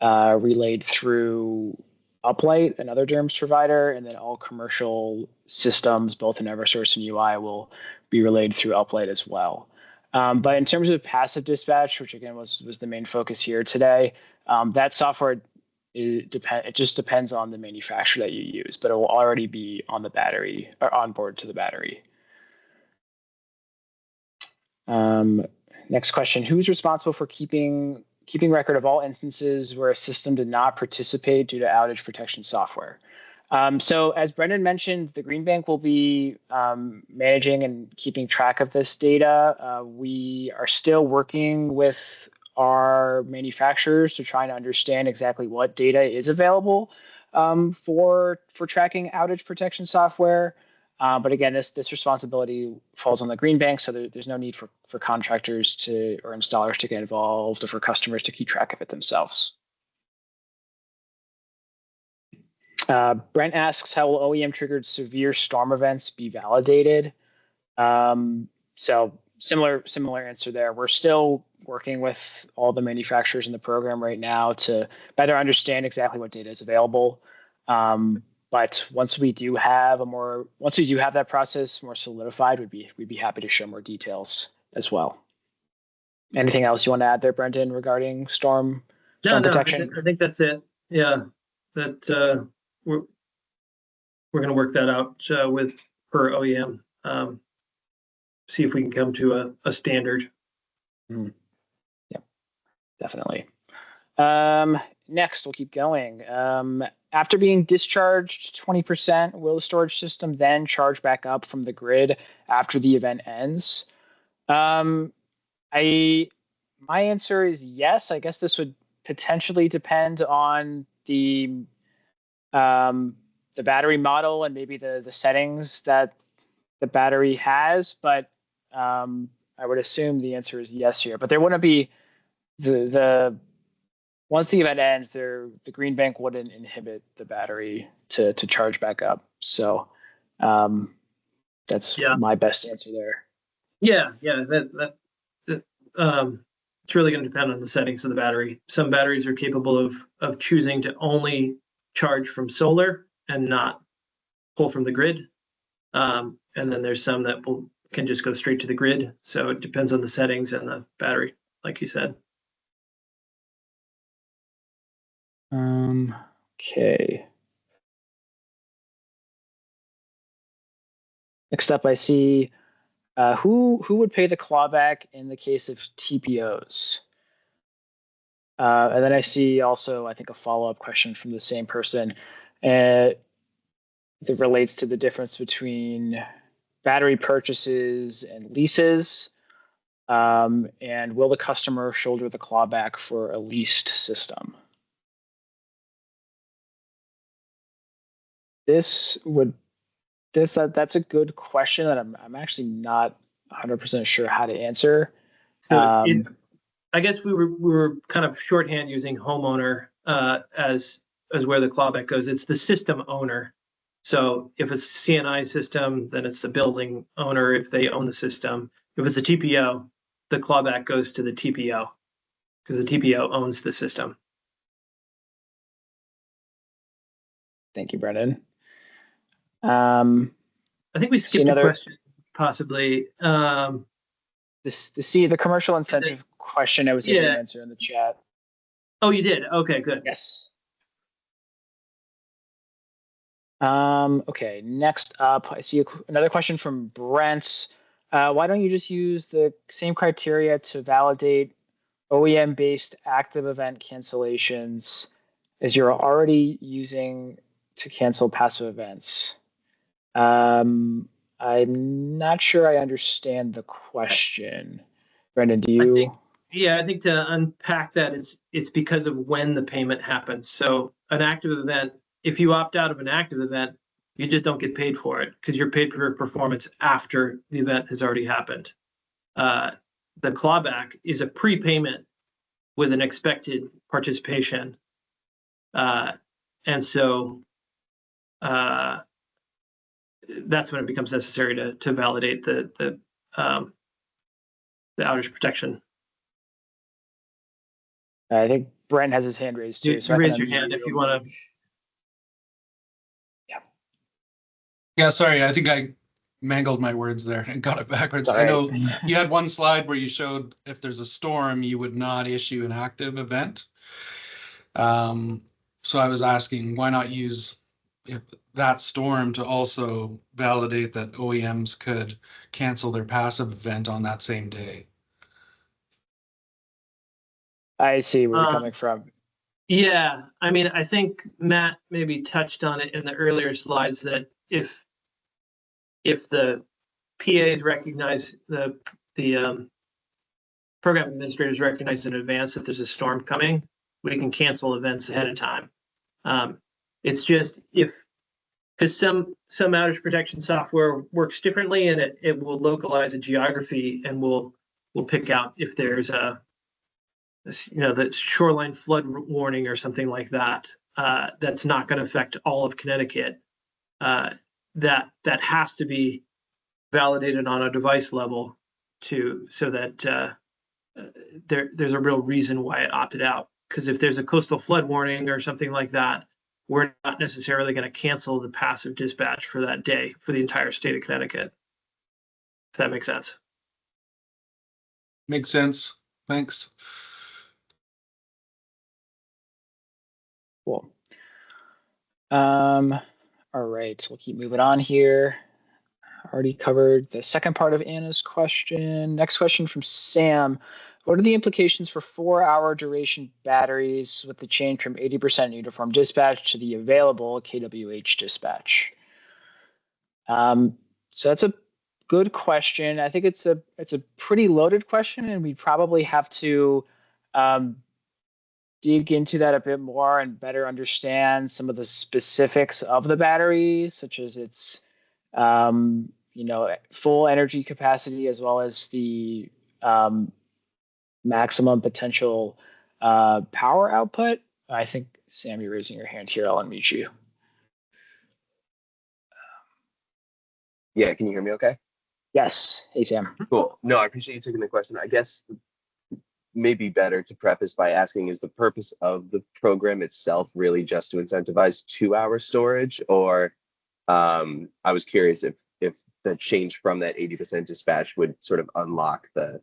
relayed through Uplight, another DERMS provider, and then all commercial systems, both in Eversource and UI, will be relayed through Uplight as well. But in terms of passive dispatch, which again was the main focus here today, that software it just depends on the manufacturer that you use, but it will already be on the battery or on board to the battery. Next question: who's responsible for keeping record of all instances where a system did not participate due to outage protection software? So as Brendan mentioned, the Green Bank will be managing and keeping track of this data. We are still working with our manufacturers to try to understand exactly what data is available for tracking outage protection software. But again, this responsibility falls on the Green Bank, so there's no need for contractors or installers to get involved, or for customers to keep track of it themselves. Brent asks, how will OEM triggered severe storm events be validated? So similar answer there. We're still working with all the manufacturers in the program right now to better understand exactly what data is available. But once we do have that process more solidified, we'd be happy to share more details as well. Anything else you want to add there, Brendan, regarding storm protection? I think that's it. Yeah, that we're going to work that out with per OEM. See if we can come to a standard. Yeah, definitely. Next, we'll keep going. After being discharged 20%, will the storage system then charge back up from the grid after the event ends? My answer is yes. I guess this would potentially depend on the battery model and maybe the settings that the battery has, but I would assume the answer is yes here. But there wouldn't be once the event ends, the Green Bank wouldn't inhibit the battery to charge back up. So that's my best answer there. Yeah, it's really going to depend on the settings of the battery. Some batteries are capable of choosing to only charge from solar and not pull from the grid. And then there's some that can just go straight to the grid. So it depends on the settings and the battery, like you said. Okay. Next up, I see who would pay the clawback in the case of TPOs? And then I see also, I think, a follow-up question from the same person that relates to the difference between battery purchases and leases. And will the customer shoulder the clawback for a leased system? That's a good question that I'm actually not 100% sure how to answer. So I guess we were kind of shorthand using homeowner as where the clawback goes. It's the system owner. So if it's a CNI system, then it's the building owner if they own the system. If it's a TPO, the clawback goes to the TPO because the TPO owns the system. Thank you, Brendan. I think we skipped a question, possibly. The commercial incentive question I was able to answer in the chat. Oh, you did? Okay, good. Yes. Okay, next up, I see another question from Brent. Why don't you just use the same criteria to validate OEM-based active event cancellations as you're already using to cancel passive events? I'm not sure I understand the question. Brendan, do you? I think to unpack that, it's because of when the payment happens. So an active event, if you opt out of an active event, you just don't get paid for it because you're paid for your performance after the event has already happened. The clawback is a prepayment with an expected participation. And so that's when it becomes necessary to validate the outage protection. I think Brent has his hand raised too. So raise your hand if you want to. Yeah, sorry, I think I mangled my words there and got it backwards. Sorry. I know you had one slide where you showed if there's a storm, you would not issue an active event. So I was asking, why not use that storm to also validate that OEMs could cancel their passive event on that same day? I see where you're coming from. Yeah, I mean, I think Matt maybe touched on it in the earlier slides that if the PAs recognize the program administrators recognize in advance if there's a storm coming, we can cancel events ahead of time. It's just because some outage protection software works differently and it will localize a geography and will pick out if there's the shoreline flood warning or something like that. That's not going to affect all of Connecticut. That has to be validated on a device level so that there's a real reason why it opted out. Because if there's a coastal flood warning or something like that, we're not necessarily going to cancel the passive dispatch for that day for the entire state of Connecticut. If that makes sense. Makes sense. Thanks. Cool. All right, we'll keep moving on here. Already covered the second part of Anna's question. Next question from Sam. What are the implications for 4-hour duration batteries with the change from 80% uniform dispatch to the available KWH dispatch? So that's a good question. I think it's a pretty loaded question, and we probably have to dig into that a bit more and better understand some of the specifics of the battery, such as its full energy capacity as well as the maximum potential power output. I think, Sam, you're raising your hand here. I'll unmute you. Yeah, can you hear me okay? Yes. Hey, Sam. Cool. No, I appreciate you taking the question. I guess maybe better to preface by asking, is the purpose of the program itself really just to incentivize 2-hour storage? Or I was curious if the change from that 80% dispatch would sort of unlock the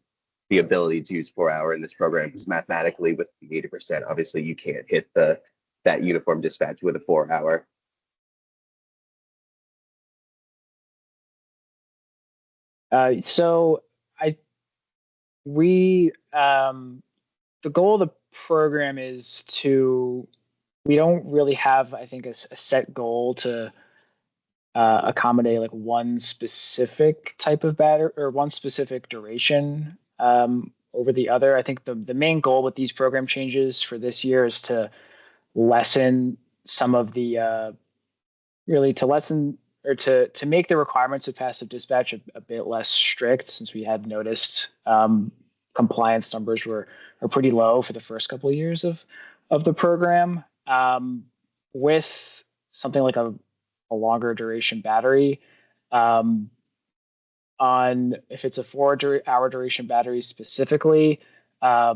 ability to use 4-hour in this program, because mathematically with the 80%, obviously you can't hit that uniform dispatch with a 4-hour. The goal of the program is we don't really have, I think, a set goal to accommodate like one specific type of battery or one specific duration over the other. I think the main goal with these program changes for this year is to lessen some of the really to lessen or to make the requirements of passive dispatch a bit less strict, since we had noticed compliance numbers are pretty low for the first couple of years of the program. With something like a longer duration battery, on if it's a 4-hour duration battery specifically, I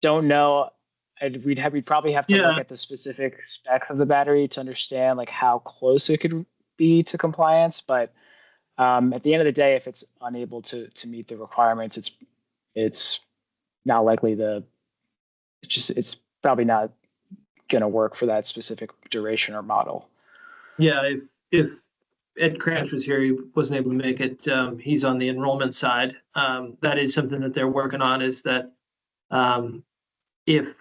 don't know. We'd probably have to look at the specific specs of the battery to understand like how close it could be to compliance. But at the end of the day, if it's unable to meet the requirements, it's not likely it's probably not going to work for that specific duration or model. Yeah, if Ed Cranch was here, he wasn't able to make it. He's on the enrollment side. That is something that they're working on, is that if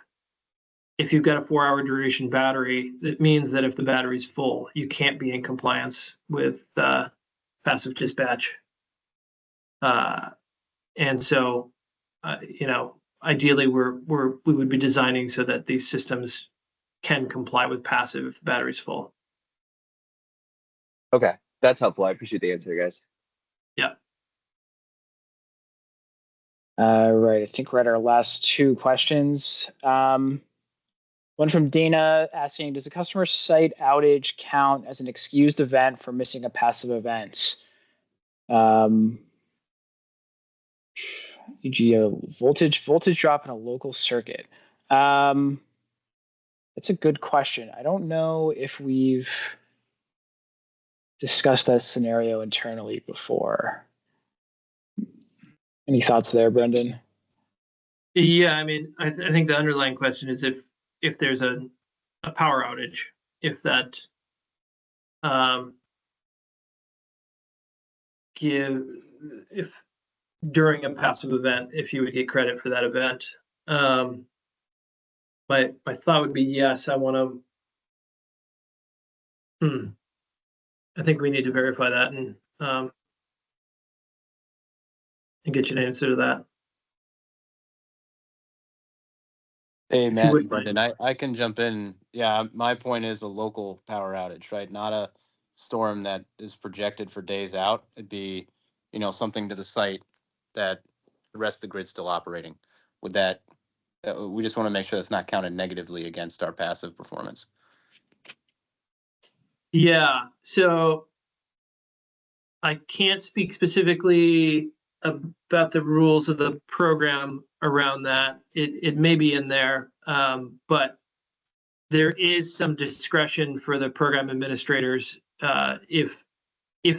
you've got a 4-hour duration battery, it means that if the battery's full, you can't be in compliance with passive dispatch. And so, ideally, we would be designing so that these systems can comply with passive if the battery's full. Okay, that's helpful. I appreciate the answer, guys. Yeah. Right. I think we're at our last 2 questions. One from Dana asking, does a customer site outage count as an excused event for missing a passive event? E.g. a voltage drop in a local circuit. That's a good question. I don't know if we've discussed that scenario internally before. Any thoughts there, Brendan? Yeah, I mean, I think the underlying question is if there's a power outage, if that if during a passive event, if you would get credit for that event. My thought would be yes. I want to. I think we need to verify that and get you an answer to that. Hey, Matt and Brendan, I can jump in. Yeah, my point is a local power outage, right? Not a storm that is projected for days out. It'd be, something to the site that the rest of the grid's still operating. With that, we just want to make sure that's not counted negatively against our passive performance. Yeah, so I can't speak specifically about the rules of the program around that. It may be in there, but there is some discretion for the program administrators if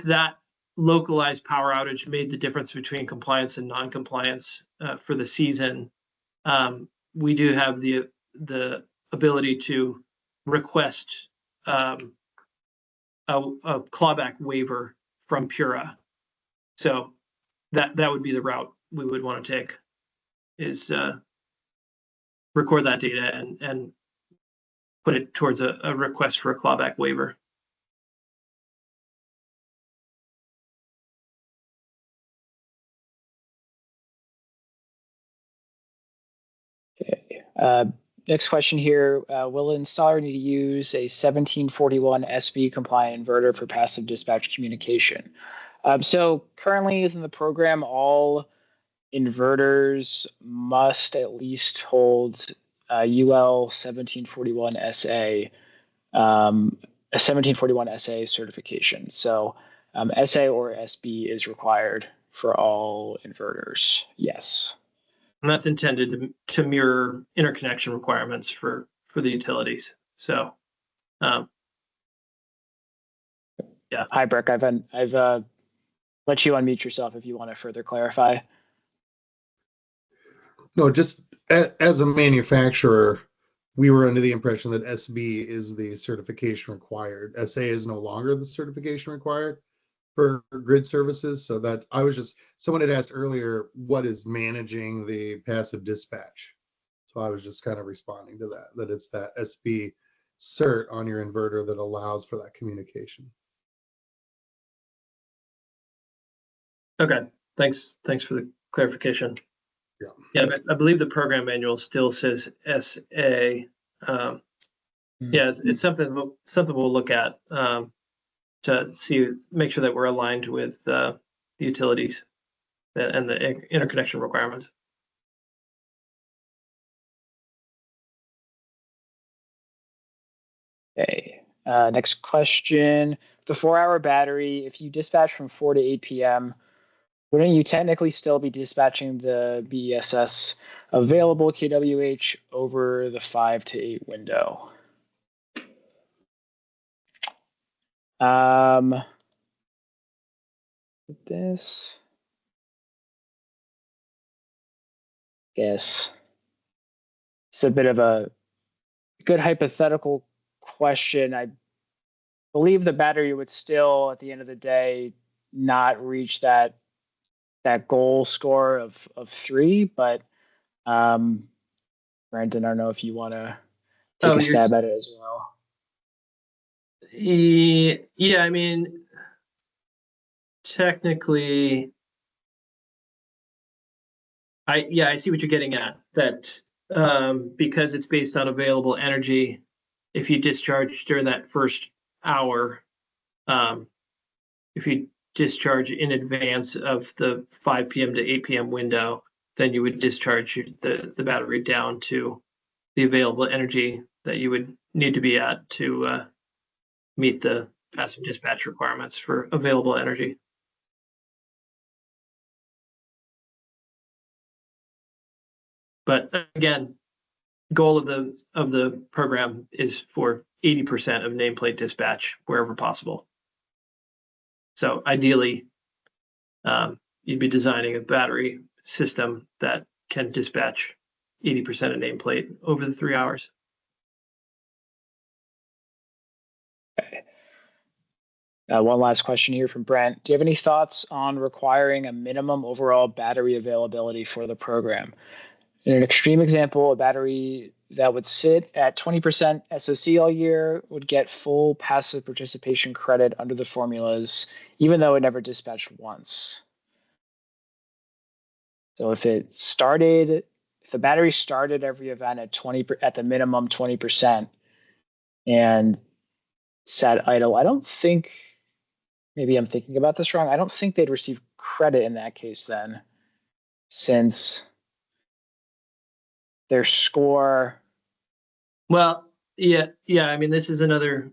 that localized power outage made the difference between compliance and non-compliance for the season. We do have the ability to request a clawback waiver from Pura. So that would be the route we would want to take, is record that data and put it towards a request for a clawback waiver. Okay. Next question here. Will an installer need to use a 1741 SB compliant inverter for passive dispatch communication? So currently within the program, all inverters must at least hold UL 1741 SA, a 1741 SA certification. So SA or SB is required for all inverters. Yes. And that's intended to mirror interconnection requirements for the utilities. So, yeah. Hi, Breck. I've let you unmute yourself if you want to further clarify. No, just as a manufacturer, we were under the impression that SB is the certification required. SA is no longer the certification required for grid services. So that someone had asked earlier, what is managing the passive dispatch? So I was just kind of responding to that it's that SB cert on your inverter that allows for that communication. Okay, Thanks for the clarification. Yeah. Yeah, but I believe the program manual still says SA. Yeah, it's something we'll look at to make sure that we're aligned with the utilities and the interconnection requirements. Okay. Next question. The 4-hour battery, if you dispatch from 4 to 8 p.m., wouldn't you technically still be dispatching the BESS available kWh over the 5 to 8 window? This, yes, it's a bit of a good hypothetical question. I believe the battery would still, at the end of the day, not reach that goal score of 3, but Brandon, I don't know if you want to take a stab at it as well. Yeah, I mean, technically, I see what you're getting at. That because it's based on available energy, if you discharge during that first hour, if you discharge in advance of the 5 p.m. to 8 p.m. window, then you would discharge the battery down to the available energy that you would need to be at to meet the passive dispatch requirements for available energy. But again, goal of the program is for 80% of nameplate dispatch wherever possible. So ideally, you'd be designing a battery system that can dispatch 80% of nameplate over the 3 hours. Okay. One last question here from Brent. Do you have any thoughts on requiring a minimum overall battery availability for the program? In an extreme example, a battery that would sit at 20% SOC all year would get full passive participation credit under the formulas, even though it never dispatched once. So if the battery started every event at the minimum 20% and sat idle, I don't think, maybe I'm thinking about this wrong, I don't think they'd receive credit in that case then, since their score. Well, yeah. I mean, this is another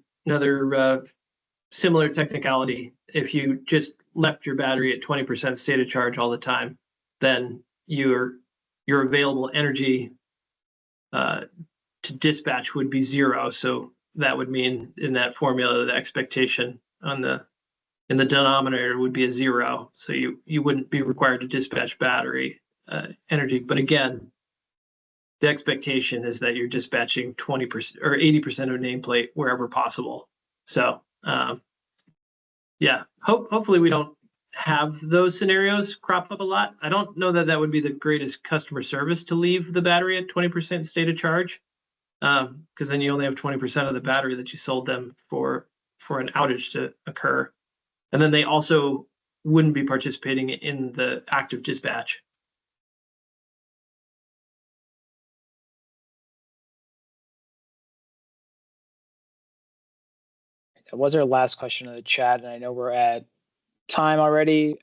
similar technicality. If you just left your battery at 20% state of charge all the time, then your available energy to dispatch would be 0. So that would mean in that formula, the expectation in the denominator would be a 0. So you wouldn't be required to dispatch battery energy. But again, the expectation is that you're dispatching 20% or 80% of nameplate wherever possible. So yeah, hopefully we don't have those scenarios crop up a lot. I don't know that that would be the greatest customer service to leave the battery at 20% state of charge, because then you only have 20% of the battery that you sold them for an outage to occur. And then they also wouldn't be participating in the active dispatch. That was our last question in the chat, and I know we're at time already.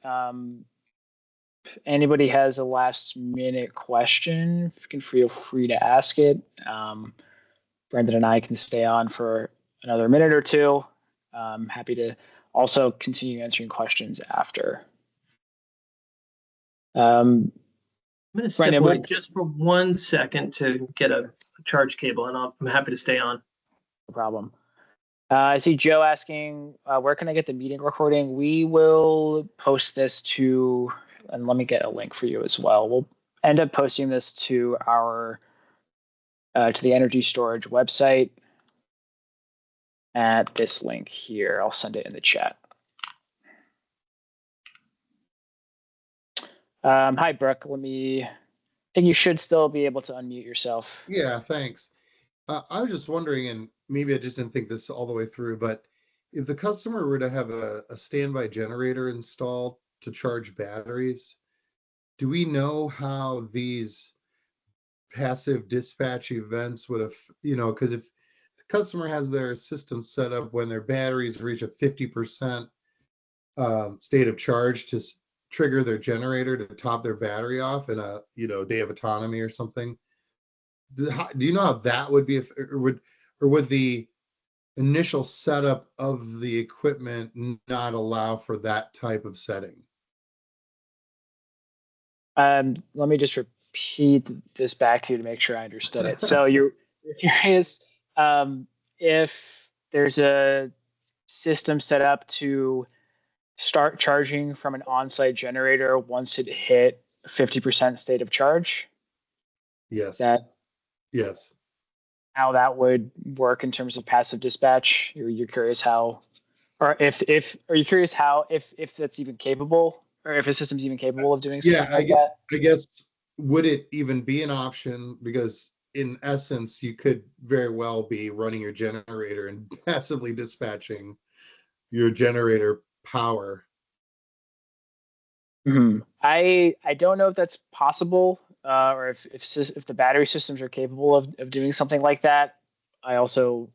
Anybody has a last minute question, you can feel free to ask it. Brendan and I can stay on for another minute or two. I'm happy to also continue answering questions after. I'm going to step away just for 1 second to get a charge cable, and I'm happy to stay on. No problem. I see Joe asking, where can I get the meeting recording? We will post this to, and let me get a link for you as well. We'll end up posting this to our, to the energy storage website at this link here. I'll send it in the chat. Hi, Brooke. I think you should still be able to unmute yourself. Yeah, thanks. I was just wondering, and maybe I just didn't think this all the way through, but if the customer were to have a standby generator installed to charge batteries. Do we know how these passive dispatch events would have, because if the customer has their system set up when their batteries reach a 50% state of charge to trigger their generator to top their battery off in a day of autonomy or something, do you know how that would be, or would the initial setup of the equipment not allow for that type of setting? Let me just repeat this back to you to make sure I understood it. So you're curious if there's a system set up to start charging from an on-site generator once it hit 50% state of charge? Yes. Yes. How that would work in terms of passive dispatch? You're curious how, or if are you curious how if that's even capable, or if a system's even capable of doing something like that? I guess would it even be an option? Because in essence, you could very well be running your generator and passively dispatching your generator power. Mm-hmm. I don't know if that's possible, or if the battery systems are capable of doing something like that. I also,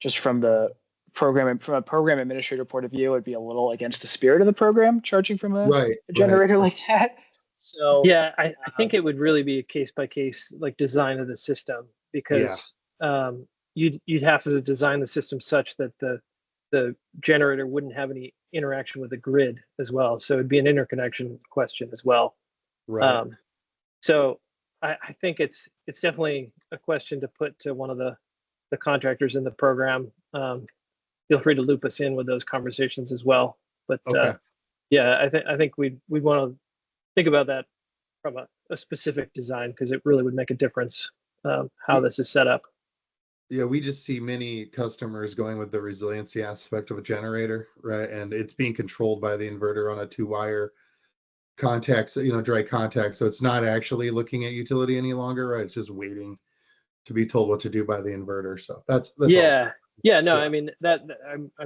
just from a program administrator point of view, it'd be a little against the spirit of the program, charging from a generator like that. So yeah, I think it would really be a case by case like design of the system, because you'd have to design the system such that the generator wouldn't have any interaction with the grid as well. So it'd be an interconnection question as well. Right. So I think it's definitely a question to put to one of the contractors in the program. Feel free to loop us in with those conversations as well. But Okay. yeah, I think we'd want to think about that from a specific design, because it really would make a difference how this is set up. Yeah, we just see many customers going with the resiliency aspect of a generator, right? And it's being controlled by the inverter on a 2-wire contacts, dry contact. So it's not actually looking at utility any longer, right? It's just waiting to be told what to do by the inverter. So that's yeah. all. Yeah, no, Yeah. I mean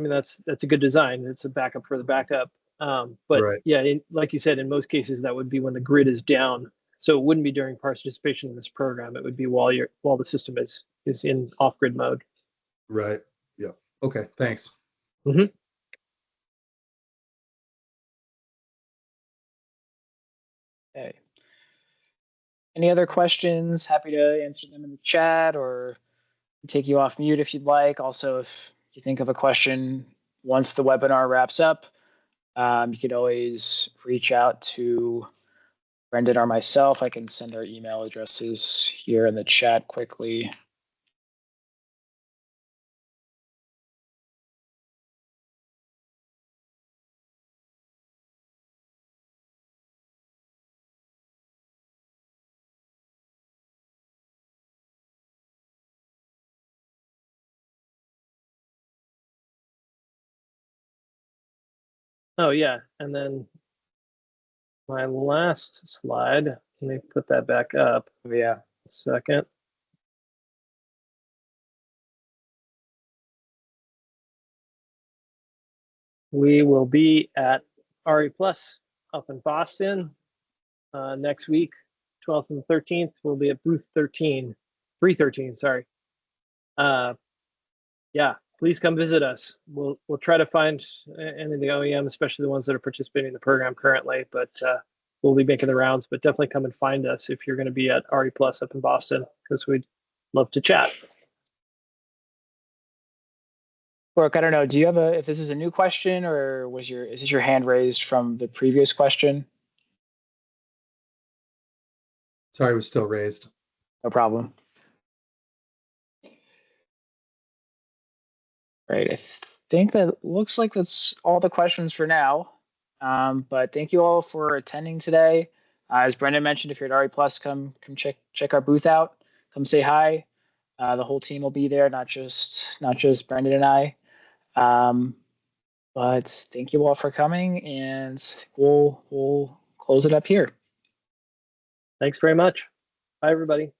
that's a good design. It's a backup for the backup. But Right. yeah, like you said, in most cases that would be when the grid is down. So it wouldn't be during participation in this program. It would be while the system is in off grid mode. Right. Yeah. Okay. Thanks. Mm-hmm. Okay. Any other questions? Happy to answer them in the chat, or take you off mute if you'd like. Also, if you think of a question once the webinar wraps up, you could always reach out to Brendan or myself. I can send our email addresses here in the chat quickly. Oh yeah, and then my last slide. Let me put that back up. Oh, yeah. A second. We will be at RE Plus up in Boston next week, 12th and 13th. We'll be at booth 313, sorry. Yeah, please come visit us. We'll try to find any of the OEMs, especially the ones that are participating in the program currently, but we'll be making the rounds. But definitely come and find us if you're going to be at RE Plus up in Boston, because we'd love to chat. Brooke, I don't know. Do you have if this is a new question, or is this your hand raised from the previous question? Sorry, it was still raised. No problem. Right. I think that looks like that's all the questions for now. But thank you all for attending today. As Brendan mentioned, if you're at RE Plus, come check our booth out. Come say hi. The whole team will be there, not just Brendan and I. But thank you all for coming, and we'll close it up here. Thanks very much. Bye, everybody.